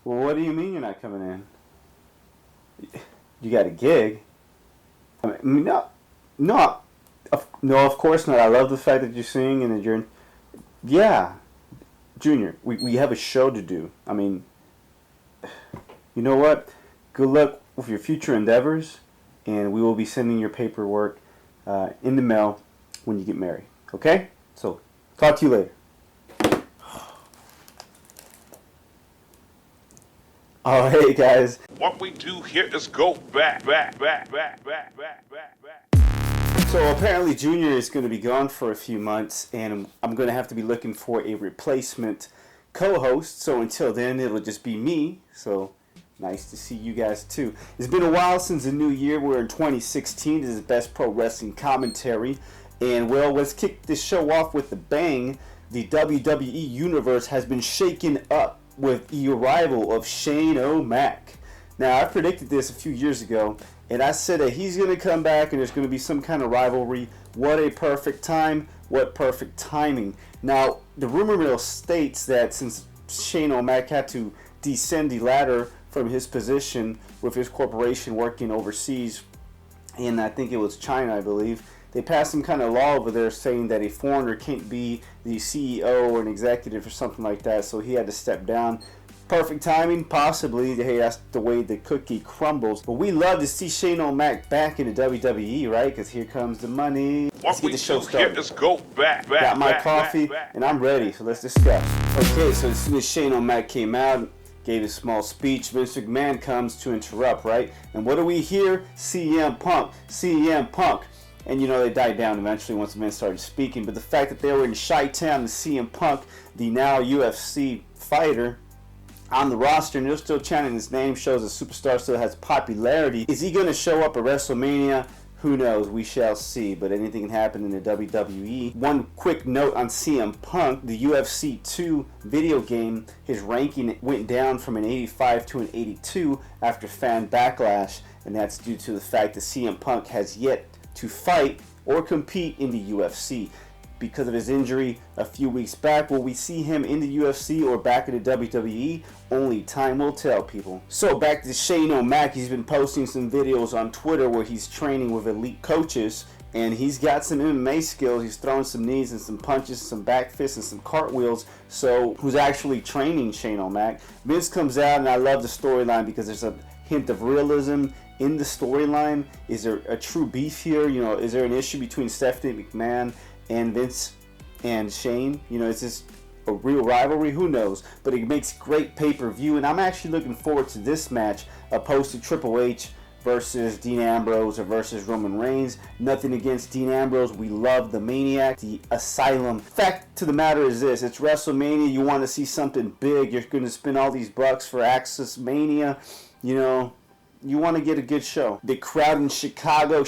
Well, what do you mean you're not coming in? You got a gig? I mean, no, no, of course not. I love the fact that you're singing and that you're... Yeah, Junior, we have a show to do. I mean, you know what? Good luck with your future endeavors, and we will be sending your paperwork in the mail when you get married. Okay? So, talk to you later. Oh, hey guys. What we do here is go back. So apparently Junior is going to be gone for a few months, and I'm going to have to be looking for a replacement co-host. So until then, it'll just be me. So nice to see you guys too. It's been a while since the new year. We're in 2016. This is Best Pro Wrestling Commentary. And well, let's kick this show off with a bang. The WWE Universe has been shaken up with the arrival of Shane O'Mac. Now, I predicted this a few years ago, and I said that he's going to come back and there's going to be some kind of rivalry. What a perfect time. What perfect timing. Now, the rumor mill states that since Shane O'Mac had to descend the ladder from his position with his corporation working overseas, and I think it was China, I believe, they passed some kind of law over there saying that a foreigner can't be the CEO or an executive or something like that, so he had to step down. Perfect timing, possibly. Hey, that's the way the cookie crumbles. But we love to see Shane O'Mac back in the WWE, right? Because here comes the money. Let's get the show started. Here is go back. Got my coffee, and I'm ready, so let's discuss. Okay, so as soon as Shane O'Mac came out, gave a small speech, Vince McMahon comes to interrupt, right? And what do we hear? CM Punk. And you know, they died down eventually once Vince started speaking. But the fact that they were in Chi-Town, the CM Punk, the now UFC fighter, on the roster, and they're still chanting his name, shows the superstar still has popularity. Is he going to show up at WrestleMania? Who knows? We shall see. But anything can happen in the WWE. One quick note on CM Punk. The UFC 2 video game, his ranking went down from an 85 to an 82 after fan backlash. And that's due to the fact that CM Punk has yet to fight or compete in the UFC. Because of his injury a few weeks back, will we see him in the UFC or back in the WWE? Only time will tell, people. So back to Shane O'Mac. He's been posting some videos on Twitter where he's training with elite coaches, and he's got some MMA skills. He's throwing some knees and some punches, some back fists and some cartwheels. So who's actually training Shane O'Mac? Vince comes out, and I love the storyline because there's a hint of realism in the storyline. Is there a true beef here? You know, is there an issue between Stephanie McMahon and Vince and Shane? You know, is this a real rivalry? Who knows? But it makes great pay-per-view, and I'm actually looking forward to this match opposed to Triple H versus Dean Ambrose or versus Roman Reigns. Nothing against Dean Ambrose. We love the Maniac, the Asylum. Fact to the matter is this: it's WrestleMania. You want to see something big. You're going to spend all these bucks for Access Mania. You know, you want to get a good show. The crowd in Chicago,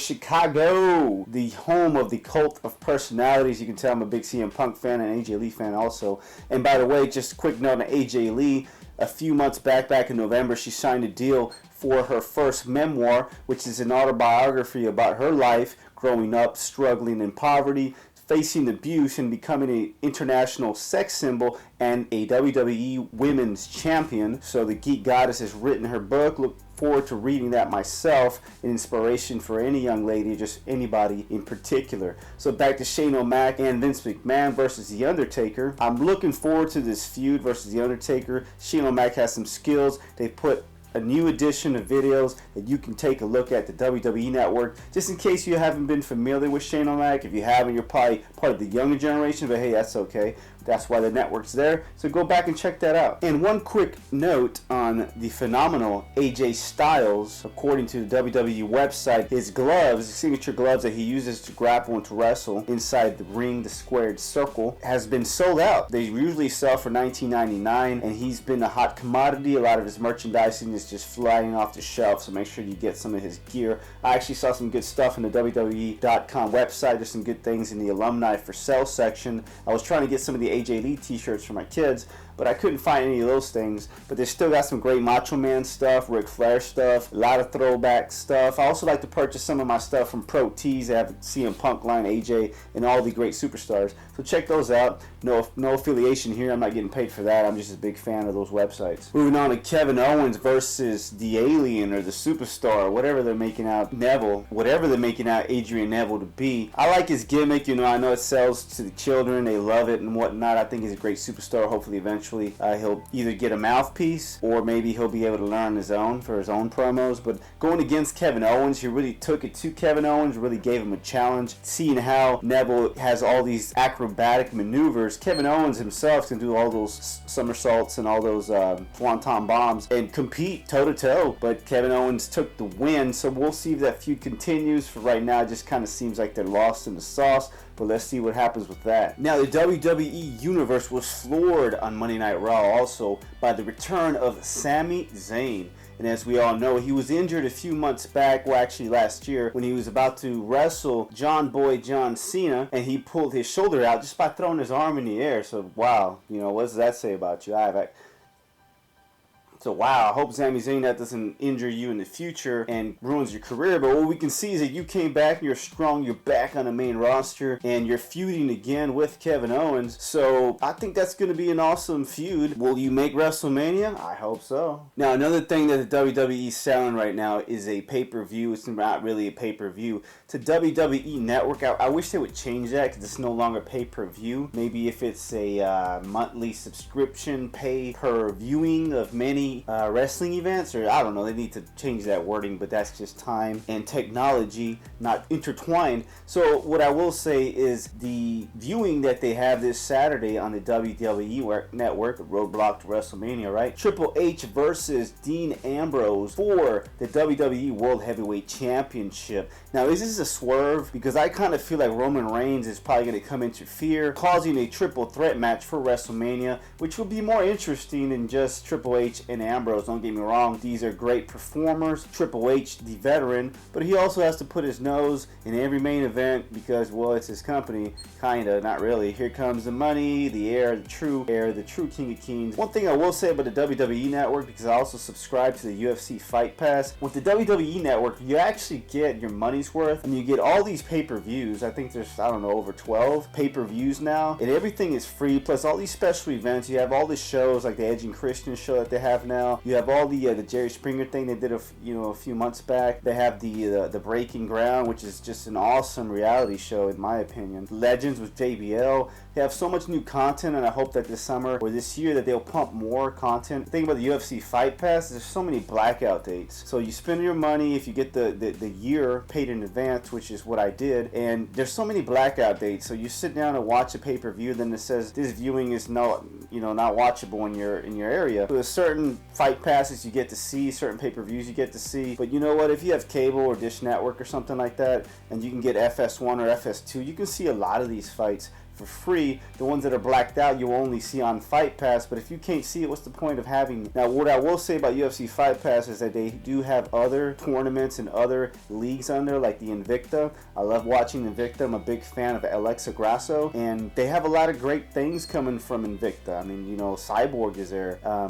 the home of the cult of personalities. You can tell I'm a big CM Punk fan and AJ Lee fan also. And by the way, just a quick note on AJ Lee. A few months back in November, she signed a deal for her first memoir, which is an autobiography about her life growing up, struggling in poverty, facing abuse, and becoming an international sex symbol and a WWE Women's Champion. So the Geek Goddess has written her book. Look forward to reading that myself. An inspiration for any young lady, just anybody in particular. So back to Shane O'Mac and Vince McMahon versus The Undertaker. I'm looking forward to this feud versus The Undertaker. Shane O'Mac has some skills. They put a new edition of videos that you can take a look at the WWE Network. Just in case you haven't been familiar with Shane O'Mac, if you haven't, you're probably part of the younger generation, but hey, that's okay. That's why the network's there. So go back and check that out. And one quick note on the phenomenal AJ Styles. According to the WWE website, his gloves, the signature gloves that he uses to grapple and to wrestle inside the ring, the squared circle, has been sold out. They usually sell for $19.99, and he's been a hot commodity. A lot of his merchandising is just flying off the shelf, so make sure you get some of his gear. I actually saw some good stuff on the WWE.com website. There's some good things in the alumni for sale section. I was trying to get some of the AJ Lee t-shirts for my kids, but I couldn't find any of those things. But they still got some great Macho Man stuff, Ric Flair stuff, a lot of throwback stuff. I also like to purchase some of my stuff from Pro Tees. They have CM Punk line, AJ, and all the great superstars. So check those out. No affiliation here. I'm not getting paid for that. I'm just a big fan of those websites. Moving on to Kevin Owens versus the Alien or the Superstar, whatever they're making out Neville, whatever they're making out Adrian Neville to be. I like his gimmick. I know it sells to the children. They love it and whatnot. I think he's a great superstar. Hopefully, eventually, he'll either get a mouthpiece or maybe he'll be able to learn his own for his own promos. But going against Kevin Owens, he really took it to Kevin Owens, really gave him a challenge. Seeing how Neville has all these acrobatic maneuvers, Kevin Owens himself can do all those somersaults and all those swanton bombs and compete toe-to-toe. But Kevin Owens took the win, so we'll see if that feud continues. For right now, it just kind of seems like they're lost in the sauce. But let's see what happens with that. Now, the WWE Universe was floored on Monday Night Raw also by the return of Sammy Zayn. And as we all know, he was injured a few months back, well actually last year, when he was about to wrestle John Cena, and he pulled his shoulder out just by throwing his arm in the air. So wow, what does that say about you? So wow, I hope Sami Zayn that doesn't injure you in the future and ruins your career. But what we can see is that you came back and you're strong, you're back on the main roster, and you're feuding again with Kevin Owens. So I think that's going to be an awesome feud. Will you make WrestleMania? I hope so. Now another thing that the WWE is selling right now is a pay-per-view. It's not really a pay-per-view. It's a WWE Network. I wish they would change that because it's no longer pay-per-view. Maybe if it's a monthly subscription pay-per-viewing of many wrestling events, or I don't know, they need to change that wording, but that's just time and technology not intertwined. So what I will say is the viewing that they have this Saturday on the WWE Network, Roadblock to WrestleMania, right? Triple H versus Dean Ambrose for the WWE World Heavyweight Championship. Now, is this a swerve? Because I kind of feel like Roman Reigns is probably going to come interfere, causing a triple threat match for WrestleMania, which will be more interesting than just Triple H and Ambrose. Don't get me wrong, these are great performers. Triple H, the veteran, but he also has to put his nose in every main event because, well, it's his company. Kinda, not really. Here comes the money, the true King of Kings. One thing I will say about the WWE Network, because I also subscribe to the UFC Fight Pass, with the WWE Network, you actually get your money's worth, and you get all these pay-per-views. I think there's, over 12 pay-per-views now, and everything is free, plus all these special events. You have all the shows, like the Edge and Christian show that they have now. You have all the Jerry Springer thing they did a few months back. They have the Breaking Ground, which is just an awesome reality show in my opinion. Legends with JBL. They have so much new content, and I hope that this summer or this year that they'll pump more content. The thing about the UFC Fight Pass, there's so many blackout dates. So you spend your money if you get the year paid in advance, which is what I did, and there's so many blackout dates. So you sit down and watch a pay-per-view, then it says this viewing is not watchable in your area. So there's certain fight passes you get to see, certain pay-per-views you get to see. But you know what? If you have cable or Dish Network or something like that, and you can get FS1 or FS2, you can see a lot of these fights for free. The ones that are blacked out you'll only see on Fight Pass, but if you can't see it, what's the point of having it? Now, what I will say about UFC Fight Pass is that they do have other tournaments and other leagues on there, like the Invicta. I love watching Invicta. I'm a big fan of Alexa Grasso, and they have a lot of great things coming from Invicta. I mean, Cyborg is there. A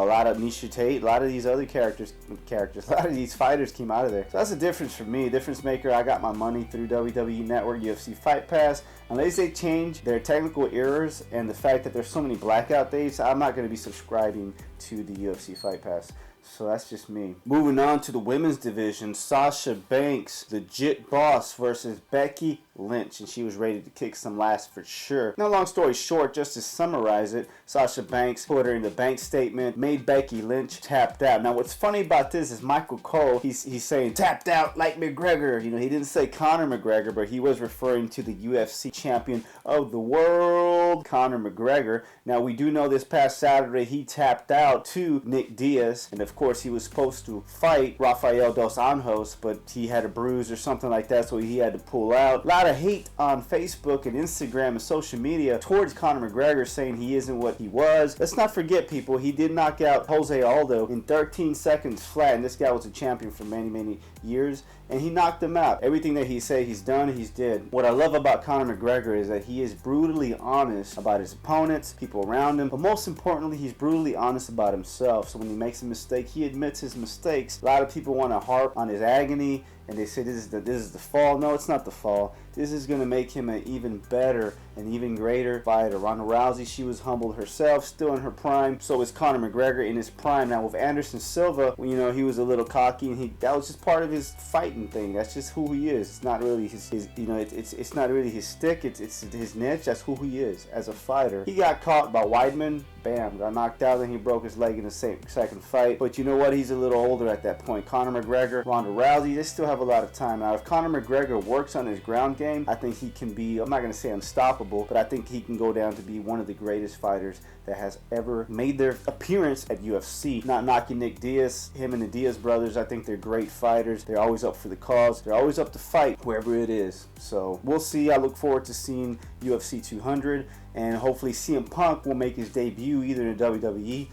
lot of Misha Tate, a lot of these other characters, a lot of these fighters came out of there. So that's a difference for me, difference maker. I got my money through WWE Network, UFC Fight Pass. Unless they change their technical errors and the fact that there's so many blackout dates, I'm not going to be subscribing to the UFC Fight Pass. So that's just me. Moving on to the women's division, Sasha Banks, legit boss, versus Becky Lynch, and she was ready to kick some ass for sure. Now, long story short, just to summarize it, Sasha Banks put her in the bank statement, made Becky Lynch tapped out. Now, what's funny about this is Michael Cole, he's saying tapped out like McGregor. He didn't say Conor McGregor, but he was referring to the UFC champion of the world, Conor McGregor. Now, we do know this past Saturday he tapped out out to Nick Diaz, and of course he was supposed to fight Rafael dos Anjos, but he had a bruise or something like that, so he had to pull out. A lot of hate on Facebook and Instagram and social media towards Conor McGregor, saying he isn't what he was. Let's not forget, people, he did knock out Jose Aldo in 13 seconds flat, and this guy was a champion for many years, and he knocked him out. Everything that he said he's done, he's did. What I love about Conor McGregor is that he is brutally honest about his opponents, people around him, but most importantly, he's brutally honest about himself. So when he makes a mistake, he admits his mistakes. A lot of people want to harp on his agony, and they say this is the fall. No, it's not the fall. This is going to make him an even better and even greater fighter. Ronda Rousey, she was humbled herself, still in her prime. So is Conor McGregor in his prime. Now with Anderson Silva, you know, he was a little cocky, and that was just part of his fighting thing. That's just who he is. It's not really his you know, it's not really his stick. It's his niche. That's who he is as a fighter. He got caught by Weidman. Bam, got knocked out, and he broke his leg in the second fight. But you know what? He's a little older at that point. Conor McGregor, Ronda Rousey, they still have a lot of time. Now, if Conor McGregor works on his ground game, I think he can be, I'm not going to say unstoppable, but I think he can go down to be one of the greatest fighters that has ever made their appearance at UFC. Not knocking Nick Diaz, him and the Diaz brothers, I think they're great fighters. They're always up for the cause. They're always up to fight wherever it is. So we'll see. I look forward to seeing UFC 200, and hopefully CM Punk will make his debut either in the WWE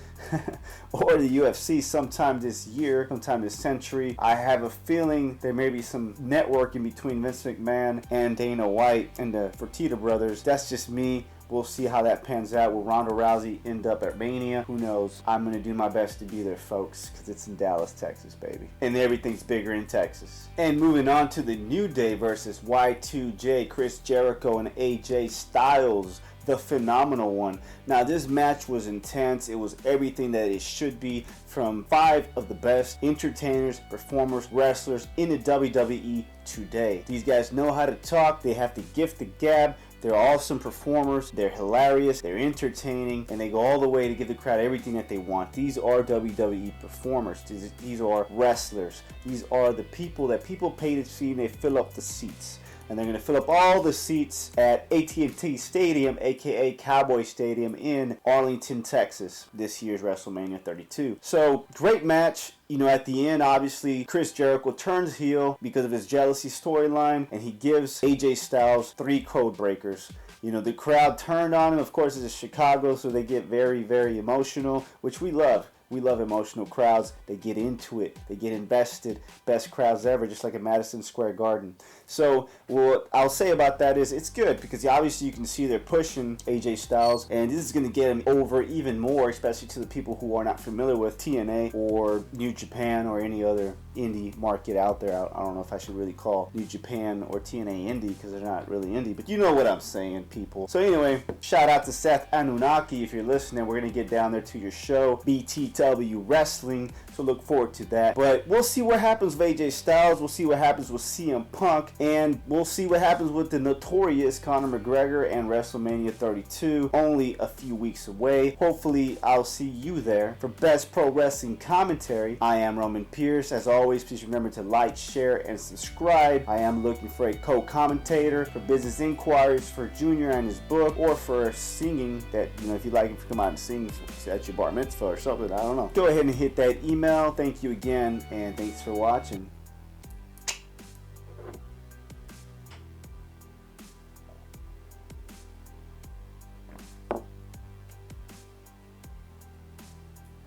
or the UFC sometime this year, sometime this century. I have a feeling there may be some networking between Vince McMahon and Dana White and the Fertitta brothers. That's just me. We'll see how that pans out. Will Ronda Rousey end up at Mania? Who knows? I'm going to do my best to be there, folks, because it's in Dallas, Texas, baby. And everything's bigger in Texas. And moving on to the New Day versus Y2J, Chris Jericho and AJ Styles, the phenomenal one. Now, this match was intense. It was everything that it should be from 5 of the best entertainers, performers, wrestlers in the WWE today. These guys know how to talk. They have the gift of gab. They're awesome performers, they're hilarious, they're entertaining, and they go all the way to give the crowd everything that they want. These are WWE performers. These are wrestlers. These are the people that people pay to see, and they fill up the seats. And they're going to fill up all the seats at AT&T Stadium, aka Cowboy Stadium in Arlington, Texas, this year's WrestleMania 32. So, great match. You know, at the end, obviously, Chris Jericho turns heel because of his jealousy storyline, and he gives AJ Styles 3 code breakers. You know, the crowd turned on him. Of course, it's Chicago, so they get very emotional, which we love. We love emotional crowds. They get into it. They get invested. Best crowds ever, just like at Madison Square Garden. So what I'll say about that is it's good because obviously you can see they're pushing AJ Styles, and this is going to get him over even more, especially to the people who are not familiar with TNA or New Japan or any other indie market out there. I don't know if I should really call New Japan or TNA indie because they're not really indie, but you know what I'm saying, people. So anyway, shout out to Seth Anunnaki if you're listening. We're going to get down there to your show, BTW Wrestling, so look forward to that. But we'll see what happens with AJ Styles. We'll see what happens with CM Punk, and we'll see what happens with the notorious Conor McGregor and WrestleMania 32, only a few weeks away. Hopefully I'll see you there. For Best Pro Wrestling Commentary, I am Roman Pierce. As always, please remember to like, share, and subscribe. I am looking for a co-commentator for business inquiries for Junior and his book, or for singing that, you know, if you'd like him to come out and sing at your bar mitzvah or something, I don't know. Go ahead and hit that email. Thank you again, and thanks for watching.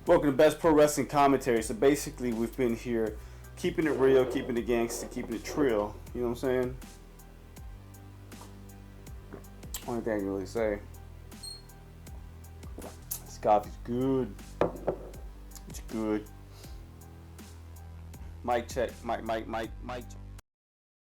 Welcome to Best Pro Wrestling Commentary. So basically, we've been here keeping it real, keeping it gangsta, keeping it trill. You know what I'm saying? Only thing I can really say. This coffee's good. It's good. Mic check. Mic check.